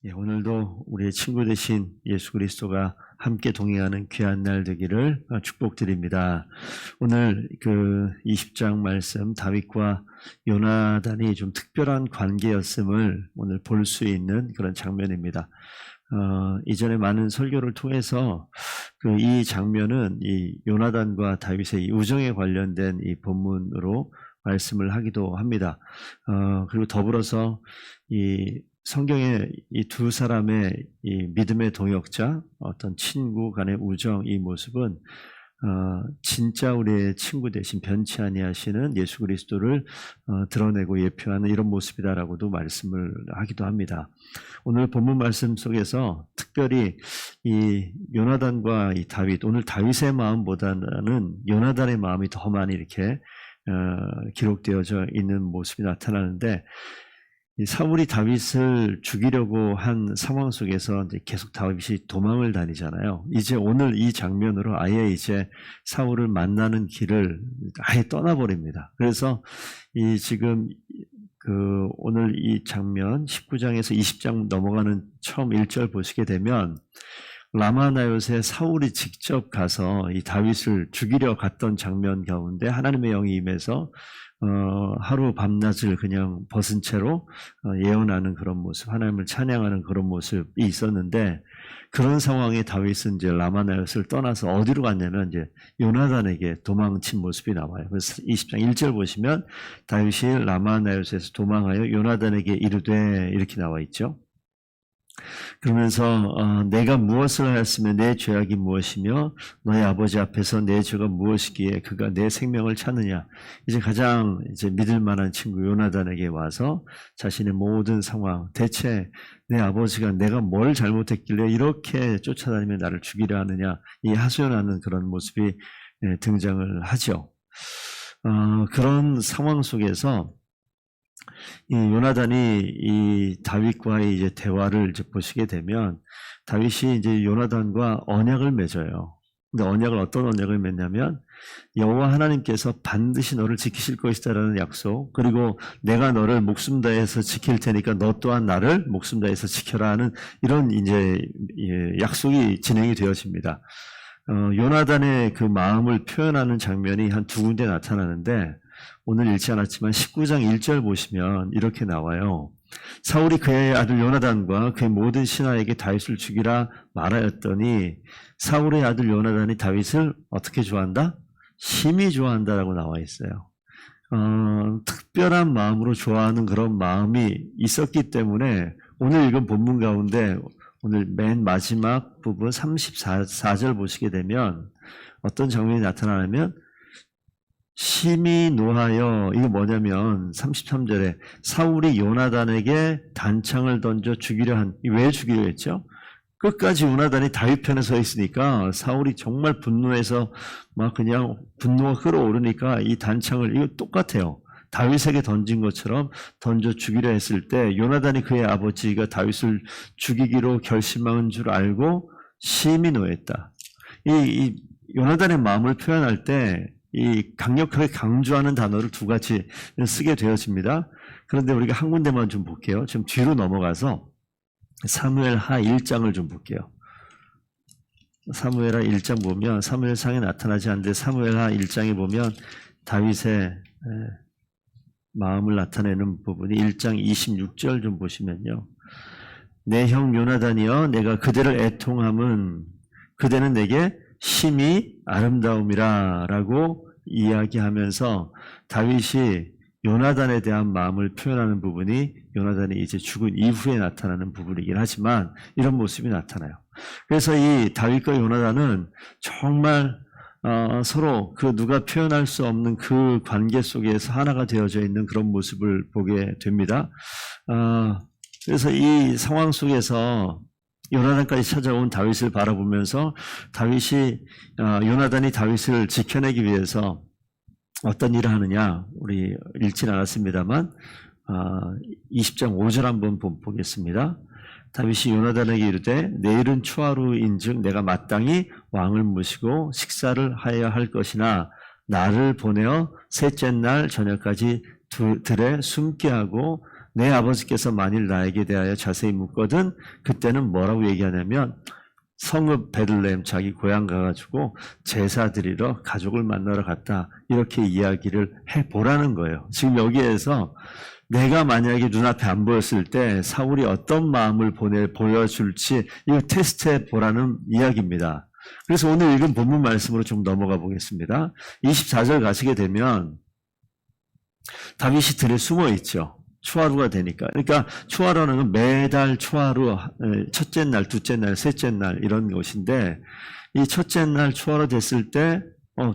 오늘도 우리의 친구 되신 예수 그리스도가 함께 동행하는 귀한 날 되기를 축복드립니다. 오늘 그 20장 말씀 다윗과 요나단이 좀 특별한 관계였음을 오늘 볼 수 있는 그런 장면입니다. 이전에 많은 설교를 통해서 이 장면은 이 요나단과 다윗의 이 우정에 관련된 이 본문으로 말씀을 하기도 합니다. 그리고 더불어서 이 성경에 이 두 사람의 이 믿음의 동역자, 어떤 친구 간의 우정, 이 모습은 진짜 우리의 친구 대신 변치 아니하시는 예수 그리스도를 드러내고 예표하는 이런 모습이다라고도 말씀을 하기도 합니다. 오늘 본문 말씀 속에서 특별히 이 요나단과 이 다윗, 오늘 다윗의 마음보다는 요나단의 마음이 더 많이 이렇게 기록되어져 있는 모습이 나타나는데, 사울이 다윗을 죽이려고 한 상황 속에서 이제 계속 다윗이 도망을 다니잖아요. 이제 오늘 이 장면으로 아예 이제 사울을 만나는 길을 아예 떠나버립니다. 그래서 이 지금 오늘 이 장면 19장에서 20장 넘어가는 처음 1절 보시게 되면 라마나요스에 사울이 직접 가서 이 다윗을 죽이려 갔던 장면 가운데 하나님의 영이 임해서 하루 밤낮을 그냥 벗은 채로 예언하는 그런 모습, 하나님을 찬양하는 그런 모습이 있었는데, 그런 상황에 다윗은 이제 라마나요스를 떠나서 어디로 갔냐면 이제 요나단에게 도망친 모습이 나와요. 그래서 20장 1절 보시면 다윗이 라마나요스에서 도망하여 요나단에게 이르되 이렇게 나와 있죠. 그러면서 내가 무엇을 하였으며 내 죄악이 무엇이며 너의 아버지 앞에서 내 죄가 무엇이기에 그가 내 생명을 찾느냐. 이제 가장 믿을 만한 친구 요나단에게 와서 자신의 모든 상황, 대체 내 아버지가 내가 뭘 잘못했길래 이렇게 쫓아다니며 나를 죽이려 하느냐, 이 하소연하는 그런 모습이 등장을 하죠. 그런 상황 속에서 이 요나단이 이 다윗과의 이제 대화를 이제 보시게 되면, 다윗이 이제 요나단과 언약을 맺어요. 근데 어떤 언약을 맺냐면, 여호와 하나님께서 반드시 너를 지키실 것이다라는 약속, 그리고 내가 너를 목숨 다해서 지킬 테니까 너 또한 나를 목숨 다해서 지켜라 하는 이런 이제 약속이 진행이 되어집니다. 요나단의 그 마음을 표현하는 장면이 한 두 군데 나타나는데, 오늘 읽지 않았지만 19장 1절 보시면 이렇게 나와요. 사울이 그의 아들 요나단과 그의 모든 신하에게 다윗을 죽이라 말하였더니 사울의 아들 요나단이 다윗을 어떻게 좋아한다? 심히 좋아한다라고 나와 있어요. 특별한 마음으로 좋아하는 그런 마음이 있었기 때문에 오늘 읽은 본문 가운데 오늘 맨 마지막 부분 34절 보시게 되면 어떤 장면이 나타나냐면, 심히 노하여, 이게 뭐냐면 33절에 사울이 요나단에게 단창을 던져 죽이려 왜 죽이려 했죠? 끝까지 요나단이 다윗 편에 서 있으니까 사울이 정말 분노해서 막 그냥 분노가 끌어오르니까 이 단창을, 이거 똑같아요. 다윗에게 던진 것처럼 던져 죽이려 했을 때 요나단이 그의 아버지가 다윗을 죽이기로 결심한 줄 알고 심히 노했다. 이 요나단의 마음을 표현할 때 이 강력하게 강조하는 단어를 두 가지 쓰게 되어집니다. 그런데 우리가 한 군데만 좀 볼게요. 지금 뒤로 넘어가서 사무엘하 1장을 좀 볼게요. 사무엘하 1장 보면 사무엘상에 나타나지 않는데 사무엘하 1장에 보면 다윗의 마음을 나타내는 부분이 1장 26절 좀 보시면요. 내 형 요나단이여, 내가 그대를 애통함은 그대는 내게 심히 아름다움이라 라고 이야기하면서 다윗이 요나단에 대한 마음을 표현하는 부분이 요나단이 이제 죽은 이후에 나타나는 부분이긴 하지만 이런 모습이 나타나요. 그래서 이 다윗과 요나단은 정말 서로 그 누가 표현할 수 없는 그 관계 속에서 하나가 되어져 있는 그런 모습을 보게 됩니다. 그래서 이 상황 속에서 요나단까지 찾아온 다윗을 바라보면서 다윗이 요나단이 다윗을 지켜내기 위해서 어떤 일을 하느냐, 우리 읽지는 않았습니다만 20장 5절 한번 보겠습니다. 다윗이 요나단에게 이르되 내일은 초하루인즉 내가 마땅히 왕을 모시고 식사를 하여야 할 것이나 나를 보내어 셋째 날 저녁까지 들에 숨게 하고 내 아버지께서 만일 나에게 대하여 자세히 묻거든 그때는 뭐라고 얘기하냐면 성읍 베들레헴 자기 고향 가가지고 제사 드리러 가족을 만나러 갔다. 이렇게 이야기를 해보라는 거예요. 지금 여기에서 내가 만약에 눈앞에 안 보였을 때 사울이 어떤 마음을 보여줄지 이거 테스트해 보라는 이야기입니다. 그래서 오늘 읽은 본문 말씀으로 좀 넘어가 보겠습니다. 24절 가시게 되면 다윗이 들에 숨어 있죠. 초하루가 되니까. 그러니까 초하루는 건 매달 초하루, 첫째 날, 둘째 날, 셋째 날 이런 것인데 이 첫째 날 초하루 됐을 때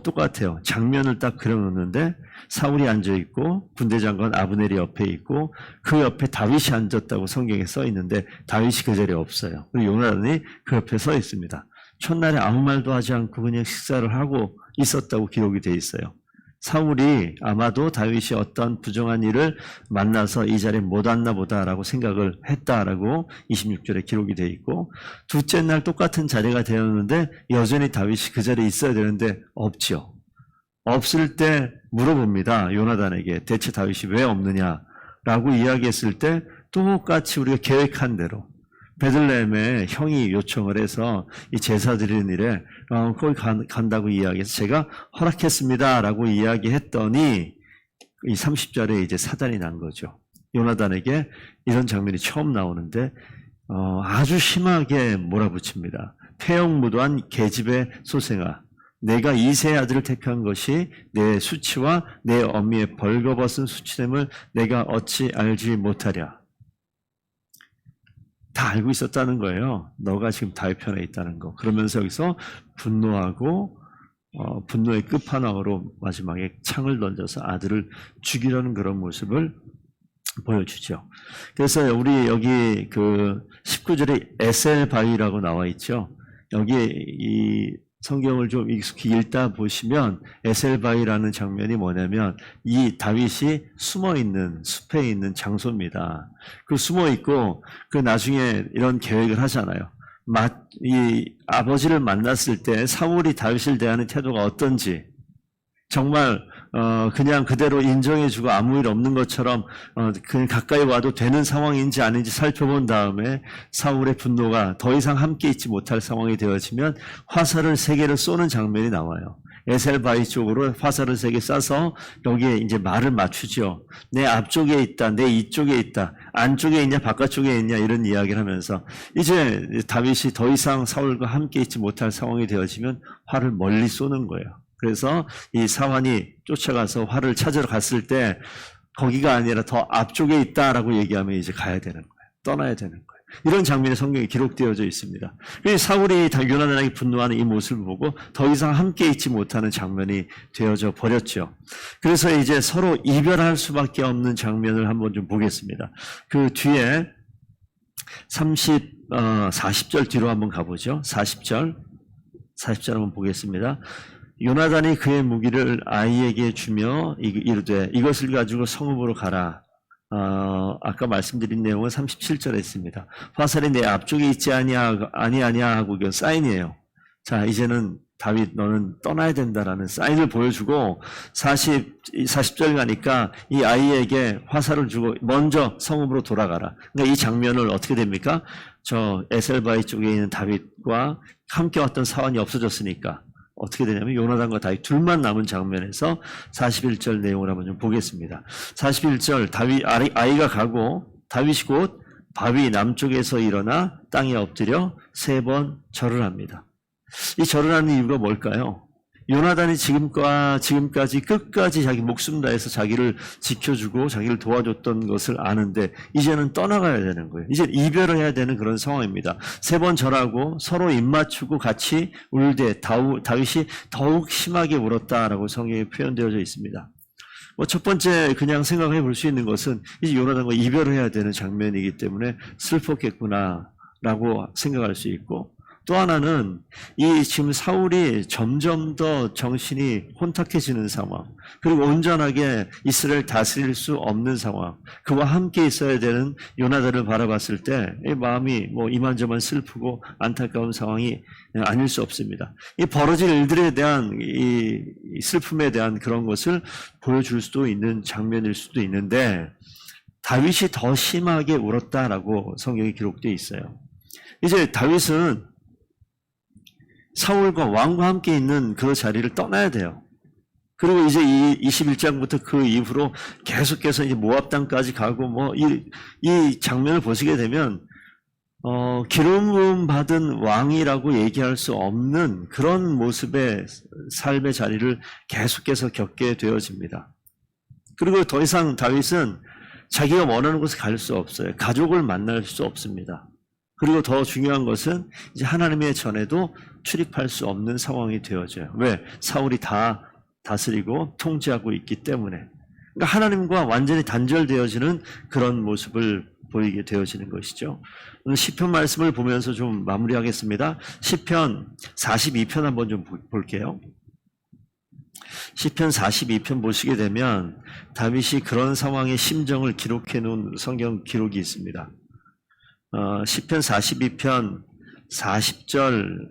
똑같아요. 장면을 딱 그려놓는데 사울이 앉아있고 군대장관 아브넬이 옆에 있고 그 옆에 다윗이 앉았다고 성경에 써 있는데 다윗이 그 자리에 없어요. 그리고 요나단이 그 옆에 서 있습니다. 첫날에 아무 말도 하지 않고 그냥 식사를 하고 있었다고 기록이 돼 있어요. 사울이 아마도 다윗이 어떤 부정한 일을 만나서 이 자리에 못 왔나 보다라고 생각을 했다라고 26절에 기록이 돼 있고 둘째 날 똑같은 자리가 되었는데 여전히 다윗이 그 자리에 있어야 되는데 없지요. 없을 때 물어봅니다. 요나단에게 대체 다윗이 왜 없느냐라고 이야기했을 때 똑같이 우리가 계획한 대로 베들레헴에 형이 요청을 해서 이 제사 드리는 일에 거기 간다고 이야기해서 제가 허락했습니다라고 이야기했더니 이 30절에 이제 사단이 난 거죠. 요나단에게 이런 장면이 처음 나오는데 아주 심하게 몰아붙입니다. 폐역무도한 계집의 소생아, 내가 이새의 아들을 택한 것이 내 수치와 내 어미의 벌거벗은 수치됨을 내가 어찌 알지 못하랴. 다 알고 있었다는 거예요. 너가 지금 다윗 편에 있다는 거. 그러면서 여기서 분노하고 분노의 끝판왕으로 마지막에 창을 던져서 아들을 죽이려는 그런 모습을 보여주죠. 그래서 우리 여기 그 19절에 에셀바이라고 나와 있죠. 여기 이 성경을 좀 익숙히 읽다 보시면 에셀바이라는 장면이 뭐냐면 이 다윗이 숨어있는 숲에 있는 장소입니다. 그 숨어있고 그 나중에 이런 계획을 하잖아요. 이 아버지를 만났을 때 사울이 다윗을 대하는 태도가 어떤지 정말 그냥 그대로 인정해주고 아무 일 없는 것처럼 그냥 가까이 와도 되는 상황인지 아닌지 살펴본 다음에 사울의 분노가 더 이상 함께 있지 못할 상황이 되어지면 화살을 3개를 쏘는 장면이 나와요. 에셀바이 쪽으로 화살을 3개 쏴서 여기에 이제 말을 맞추죠. 내 앞쪽에 있다, 내 이쪽에 있다, 안쪽에 있냐, 바깥쪽에 있냐 이런 이야기를 하면서 이제 다윗이 더 이상 사울과 함께 있지 못할 상황이 되어지면 화를 멀리 쏘는 거예요. 그래서 이 사환이 쫓아가서 활을 찾으러 갔을 때 거기가 아니라 더 앞쪽에 있다라고 얘기하면 이제 가야 되는 거예요. 떠나야 되는 거예요. 이런 장면이 성경에 기록되어져 있습니다. 사울이 요나단에게 분노하는 이 모습을 보고 더 이상 함께 있지 못하는 장면이 되어져 버렸죠. 그래서 이제 서로 이별할 수밖에 없는 장면을 한번 좀 보겠습니다. 그 뒤에 40절 뒤로 한번 가보죠. 40절 한번 보겠습니다. 요나단이 그의 무기를 아이에게 주며 이르되 이것을 가지고 성읍으로 가라. 아까 말씀드린 내용은 37절에 있습니다. 화살이 내 앞쪽에 있지 아니하냐 하고 이건 사인이에요. 자, 이제는 다윗 너는 떠나야 된다라는 사인을 보여주고 40절 가니까 이 아이에게 화살을 주고 먼저 성읍으로 돌아가라. 그러니까 이 장면을 어떻게 됩니까? 저 에셀바이 쪽에 있는 다윗과 함께 왔던 사원이 없어졌으니까 어떻게 되냐면 요나단과 다윗 둘만 남은 장면에서 41절 내용을 한번 좀 보겠습니다. 41절 다윗 아이가 가고 다윗이 곧 바위 남쪽에서 일어나 땅에 엎드려 3번 절을 합니다. 이 절을 하는 이유가 뭘까요? 요나단이 지금까지 끝까지 자기 목숨 다해서 자기를 지켜주고 자기를 도와줬던 것을 아는데 이제는 떠나가야 되는 거예요. 이제 이별을 해야 되는 그런 상황입니다. 3번 절하고 서로 입맞추고 같이 울되 다윗이 더욱 심하게 울었다라고 성경에 표현되어져 있습니다. 첫 번째 그냥 생각해 볼 수 있는 것은 이제 요나단과 이별을 해야 되는 장면이기 때문에 슬펐겠구나라고 생각할 수 있고 또 하나는 이 지금 사울이 점점 더 정신이 혼탁해지는 상황, 그리고 온전하게 이스라엘 다스릴 수 없는 상황, 그와 함께 있어야 되는 요나단을 바라봤을 때 이 마음이 이만저만 슬프고 안타까운 상황이 아닐 수 없습니다. 이 벌어질 일들에 대한 이 슬픔에 대한 그런 것을 보여줄 수도 있는 장면일 수도 있는데 다윗이 더 심하게 울었다라고 성경에 기록되어 있어요. 이제 다윗은 사울과 왕과 함께 있는 그 자리를 떠나야 돼요. 그리고 이제 이 21장부터 그 이후로 계속해서 이제 모압 땅까지 가고 이 장면을 보시게 되면 기름 받은 왕이라고 얘기할 수 없는 그런 모습의 삶의 자리를 계속해서 겪게 되어집니다. 그리고 더 이상 다윗은 자기가 원하는 곳에 갈 수 없어요. 가족을 만날 수 없습니다. 그리고 더 중요한 것은 이제 하나님의 전에도 출입할 수 없는 상황이 되어져요. 왜? 사울이 다 다스리고 통제하고 있기 때문에. 그러니까 하나님과 완전히 단절되어지는 그런 모습을 보이게 되어지는 것이죠. 오늘 시편 말씀을 보면서 좀 마무리하겠습니다. 시편 42편 한번 좀 볼게요. 시편 42편 보시게 되면 다윗이 그런 상황의 심정을 기록해 놓은 성경 기록이 있습니다. 시편 42편 40절,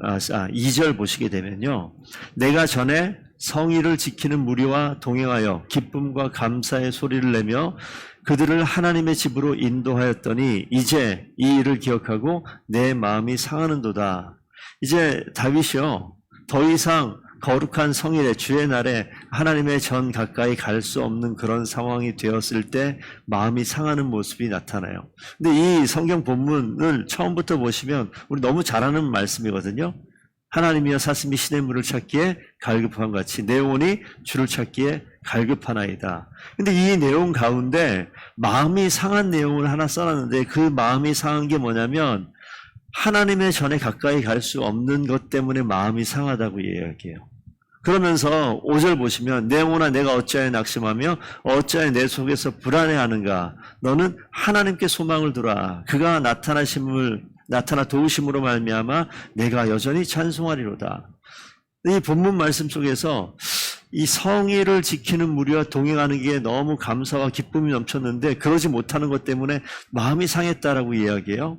2절 보시게 되면요. 내가 전에 성의를 지키는 무리와 동행하여 기쁨과 감사의 소리를 내며 그들을 하나님의 집으로 인도하였더니 이제 이 일을 기억하고 내 마음이 상하는도다. 이제 다윗이요. 더 이상 거룩한 성일에 주의 날에 하나님의 전 가까이 갈 수 없는 그런 상황이 되었을 때 마음이 상하는 모습이 나타나요. 근데 이 성경 본문을 처음부터 보시면 우리 너무 잘 아는 말씀이거든요. 하나님이여 사슴이 시냇물을 찾기에 갈급한 같이 내 영혼이 주를 찾기에 갈급하나이다. 근데 이 내용 가운데 마음이 상한 내용을 하나 써놨는데 그 마음이 상한 게 뭐냐면 하나님의 전에 가까이 갈 수 없는 것 때문에 마음이 상하다고 이야기해요. 그러면서 5절 보시면 내 영혼아 내가 어찌하여 낙심하며 어찌하여 내 속에서 불안해하는가. 너는 하나님께 소망을 두라. 그가 나타나 도우심으로 말미암아 내가 여전히 찬송하리로다. 이 본문 말씀 속에서 이 성의를 지키는 무리와 동행하는 게 너무 감사와 기쁨이 넘쳤는데 그러지 못하는 것 때문에 마음이 상했다라고 이야기해요.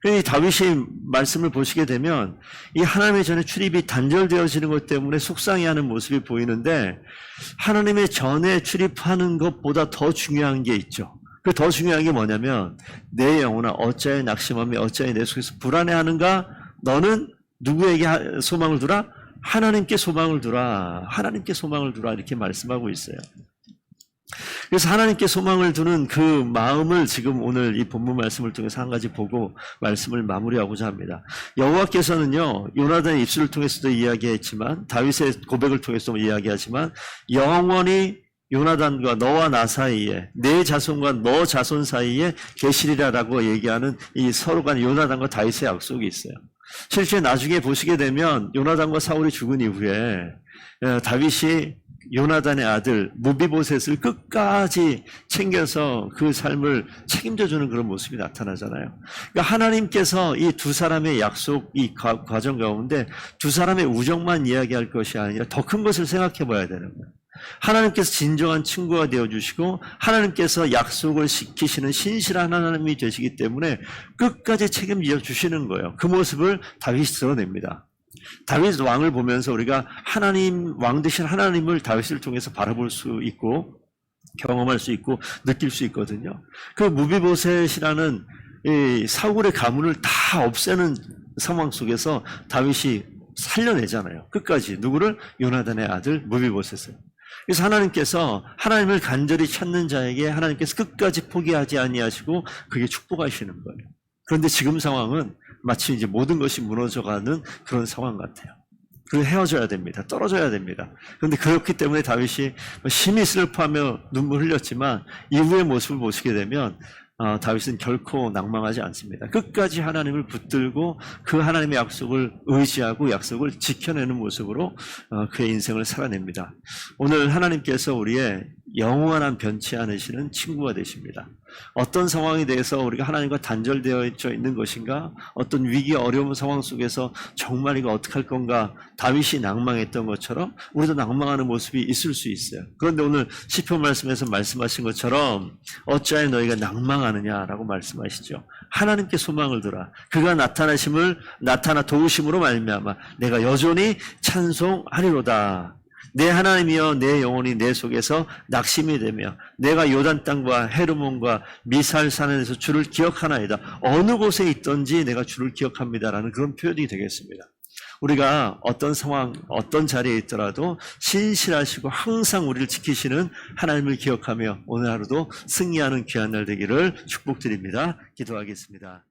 이 다윗이 말씀을 보시게 되면 이 하나님의 전에 출입이 단절되어지는 것 때문에 속상해하는 모습이 보이는데 하나님의 전에 출입하는 것보다 더 중요한 게 있죠. 그 더 중요한 게 뭐냐면 내 영혼아 어찌하여 낙심하며 어찌하여 내 속에서 불안해하는가. 너는 누구에게 소망을 두라? 하나님께 소망을 두라. 하나님께 소망을 두라. 이렇게 말씀하고 있어요. 그래서 하나님께 소망을 두는 그 마음을 지금 오늘 이 본문 말씀을 통해서 한 가지 보고 말씀을 마무리하고자 합니다. 여호와께서는요, 요나단의 입술을 통해서도 이야기했지만 다윗의 고백을 통해서도 이야기하지만 영원히 요나단과 너와 나 사이에 내 자손과 너 자손 사이에 계시리라라고 얘기하는 이 서로 간 요나단과 다윗의 약속이 있어요. 실제 나중에 보시게 되면 요나단과 사울이 죽은 이후에 다윗이 요나단의 아들 무비보셋을 끝까지 챙겨서 그 삶을 책임져주는 그런 모습이 나타나잖아요. 그러니까 하나님께서 이 두 사람의 약속, 이 과정 가운데 두 사람의 우정만 이야기할 것이 아니라 더 큰 것을 생각해 봐야 되는 거예요. 하나님께서 진정한 친구가 되어주시고 하나님께서 약속을 지키시는 신실한 하나님이 되시기 때문에 끝까지 책임져 주시는 거예요. 그 모습을 다윗이 드러냅니다. 다윗 왕을 보면서 우리가 하나님, 왕 되신 하나님을 다윗을 통해서 바라볼 수 있고 경험할 수 있고 느낄 수 있거든요. 그 무비보셋이라는 이 사울의 가문을 다 없애는 상황 속에서 다윗이 살려내잖아요. 끝까지. 누구를? 요나단의 아들 무비보셋을. 그래서 하나님께서 하나님을 간절히 찾는 자에게 하나님께서 끝까지 포기하지 아니하시고 그게 축복하시는 거예요. 그런데 지금 상황은 마치 이제 모든 것이 무너져가는 그런 상황 같아요. 그래서 헤어져야 됩니다. 떨어져야 됩니다. 그런데 그렇기 때문에 다윗이 심히 슬퍼하며 눈물 흘렸지만 이후의 모습을 보시게 되면 다윗은 결코 낭망하지 않습니다. 끝까지 하나님을 붙들고 그 하나님의 약속을 의지하고 약속을 지켜내는 모습으로 그의 인생을 살아냅니다. 오늘 하나님께서 우리의 영원한 변치 않으시는 친구가 되십니다. 어떤 상황에 대해서 우리가 하나님과 단절되어 있는 것인가? 어떤 위기 어려운 상황 속에서 정말 이거 어떡할 건가? 다윗이 낭망했던 것처럼 우리도 낭망하는 모습이 있을 수 있어요. 그런데 오늘 시편 말씀에서 말씀하신 것처럼 어찌하여 너희가 낭망하느냐라고 말씀하시죠. 하나님께 소망을 두라. 그가 나타나 도우심으로 말미암아 내가 여전히 찬송하리로다. 내 하나님이여 내 영혼이 내 속에서 낙심이 되며 내가 요단 땅과 헤르몬과 미살 산에서 주를 기억하나이다. 어느 곳에 있든지 내가 주를 기억합니다라는 그런 표현이 되겠습니다. 우리가 어떤 상황, 어떤 자리에 있더라도 신실하시고 항상 우리를 지키시는 하나님을 기억하며 오늘 하루도 승리하는 귀한 날 되기를 축복드립니다. 기도하겠습니다.